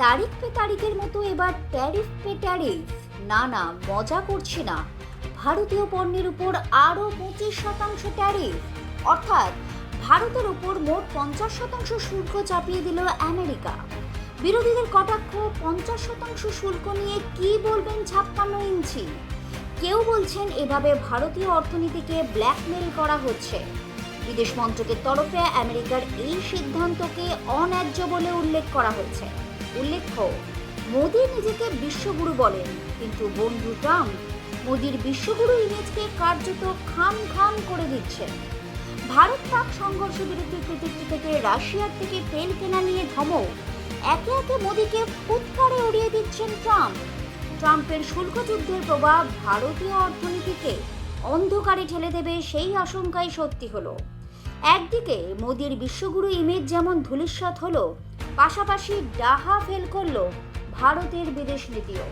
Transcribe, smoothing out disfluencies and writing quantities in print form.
তারিখ পে তারিখের মতো এবার ট্যারিফ পে ট্যারিফ। না না, মজা করছি না। ভারতীয় পণ্যের উপর আরও 25% ট্যারিফ। অর্থাৎ ভারতের উপর মোট 50% শুল্ক চাপিয়ে দিল আমেরিকা। বিরোধীদের কটাক্ষ, 50% শুল্ক নিয়ে কি বলবেন 56 ইঞ্চি। কেউ বলছেন এভাবে ভারতীয় অর্থনীতিকে ব্ল্যাকমেল করা হচ্ছে। বিদেশ মন্ত্রকের তরফে আমেরিকার এই সিদ্ধান্তকে অন্যায্য বলে উল্লেখ করা হয়েছে। উল্লেখ্য, মোদি নিজেকে বিশ্বগুরু বলেন, কিন্তু বন্ধু ট্রাম্প মোদির বিশ্বগুরু ইমেজকে কার্যত খাম খাম করে দিচ্ছেন। ভারত পাক সংঘর্ষ বিরতির কৃতিত্ব থেকে রাশিয়ার থেকে তেল কেনা নিয়ে ধমক, একে একে মোদিকে ফুৎকারে উড়িয়ে দিচ্ছেন ট্রাম্প। ট্রাম্পের শুল্ক যুদ্ধের প্রভাব ভারতীয় অর্থনীতিকে অন্ধকারে ঠেলে দেবে, সেই আশঙ্কাই সত্যি হলো। একদিকে মোদির বিশ্বগুরু ইমেজ যেমন ধূলিসাৎ হলো, পাশাপাশি ডাহা ফেল করলো ভারতের বিদেশ নীতিও।